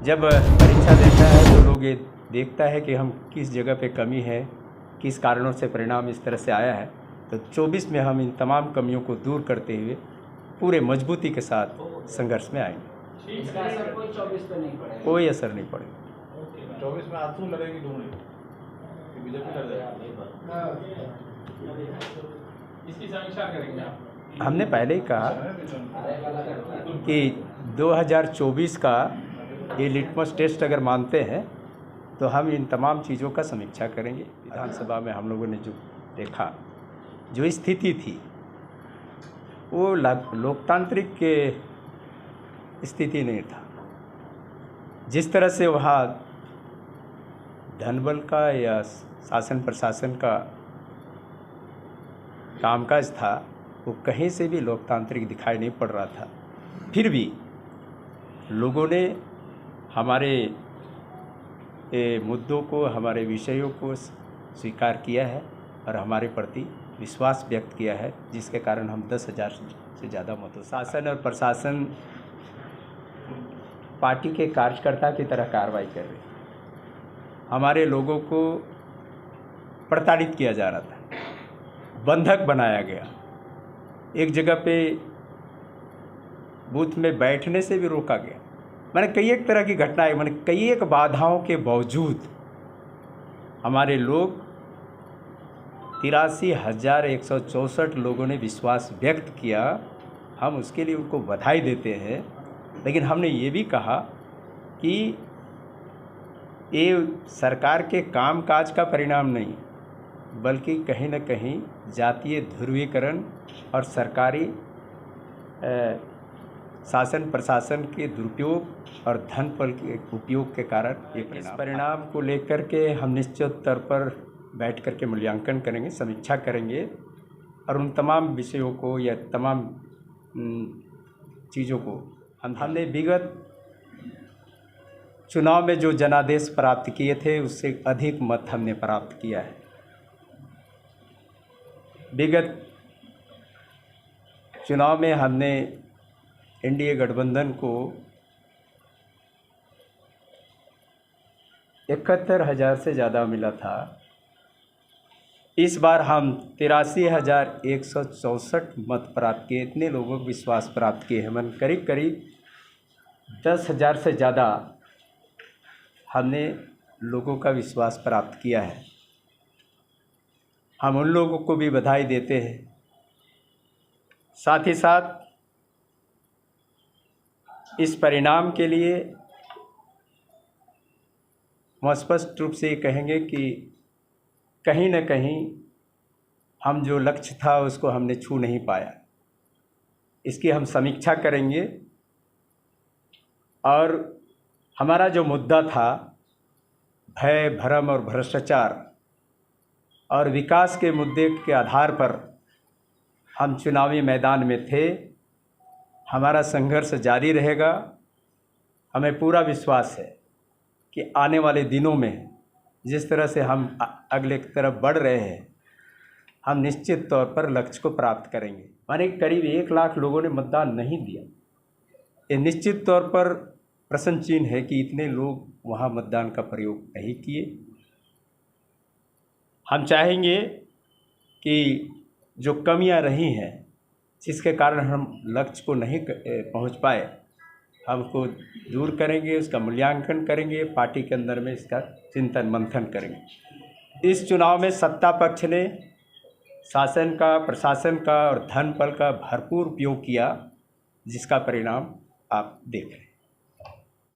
जब परीक्षा देता है तो लोग ये देखता है कि हम किस जगह पे कमी है, किस कारणों से परिणाम इस तरह से आया है। तो 24 में हम इन तमाम कमियों को दूर करते हुए पूरे मजबूती के साथ संघर्ष में आएंगे। इसका असर कोई 24 पे नहीं पड़ेगा? कोई असर नहीं पड़ेगा। 24 में आंसू लड़ेगी ढूंढी कि बीजेपी लड़ जाएगी। इसकी समीक्षा करेंगे आप? हमने पहले ही कहा कि 2024 का ये लिटमस टेस्ट अगर मानते हैं तो हम इन तमाम चीज़ों का समीक्षा करेंगे। विधानसभा में हम लोगों ने जो देखा, जो स्थिति थी, वो लोकतांत्रिक के स्थिति नहीं था। जिस तरह से वहाँ धनबल का या शासन प्रशासन का कामकाज था, वो कहीं से भी लोकतांत्रिक दिखाई नहीं पड़ रहा था। फिर भी लोगों ने हमारे मुद्दों को, हमारे विषयों को स्वीकार किया है और हमारे प्रति विश्वास व्यक्त किया है, जिसके कारण हम 10,000 से ज़्यादा मतों। शासन और प्रशासन पार्टी के कार्यकर्ता की तरह कार्रवाई कर रहे। हमारे लोगों को प्रताड़ित किया जा रहा था, बंधक बनाया गया, एक जगह पे बूथ में बैठने से भी रोका गया। मैंने कई एक तरह की घटनाएं, मैंने कई एक बाधाओं के बावजूद हमारे लोग 83,164 लोगों ने विश्वास व्यक्त किया। हम उसके लिए उनको बधाई देते हैं, लेकिन हमने ये भी कहा कि ये सरकार के कामकाज का परिणाम नहीं, बल्कि कहीं न कहीं जातीय ध्रुवीकरण और सरकारी शासन प्रशासन के दुरुपयोग और धन बल के उपयोग के कारण ये परिणाम को लेकर के हम निश्चित तौर पर बैठ कर के मूल्यांकन करेंगे, समीक्षा करेंगे और उन तमाम विषयों को या तमाम चीज़ों को हमने विगत चुनाव में जो जनादेश प्राप्त किए थे उससे अधिक मत हमने प्राप्त किया है। विगत चुनाव में हमने एनडीए गठबंधन को 71,000 से ज़्यादा मिला था। इस बार हम 83,164 मत प्राप्त किए। इतने लोगों को विश्वास प्राप्त किए हैं। मन करीब करीब 10,000 से ज़्यादा हमने लोगों का विश्वास प्राप्त किया है। हम उन लोगों को भी बधाई देते हैं। साथ ही साथ इस परिणाम के लिए हम स्पष्ट रूप से कहेंगे कि कहीं न कहीं हम जो लक्ष्य था उसको हमने छू नहीं पाया। इसकी हम समीक्षा करेंगे और हमारा जो मुद्दा था भय, भ्रम और भ्रष्टाचार और विकास के मुद्दे के आधार पर हम चुनावी मैदान में थे। हमारा संघर्ष जारी रहेगा। हमें पूरा विश्वास है कि आने वाले दिनों में जिस तरह से हम अगले की तरफ बढ़ रहे हैं, हम निश्चित तौर पर लक्ष्य को प्राप्त करेंगे। माने करीब 1 लाख लोगों ने मतदान नहीं दिया। ये निश्चित तौर पर प्रश्न चिन्ह है कि इतने लोग वहाँ मतदान का प्रयोग नहीं किए। हम चाहेंगे कि जो कमियां रही हैं, जिसके कारण हम लक्ष्य को नहीं पहुंच पाए, हमको दूर करेंगे, उसका मूल्यांकन करेंगे, पार्टी के अंदर में इसका चिंतन मंथन करेंगे। इस चुनाव में सत्ता पक्ष ने शासन का, प्रशासन का और धन बल का भरपूर उपयोग किया, जिसका परिणाम आप देख रहे हैं।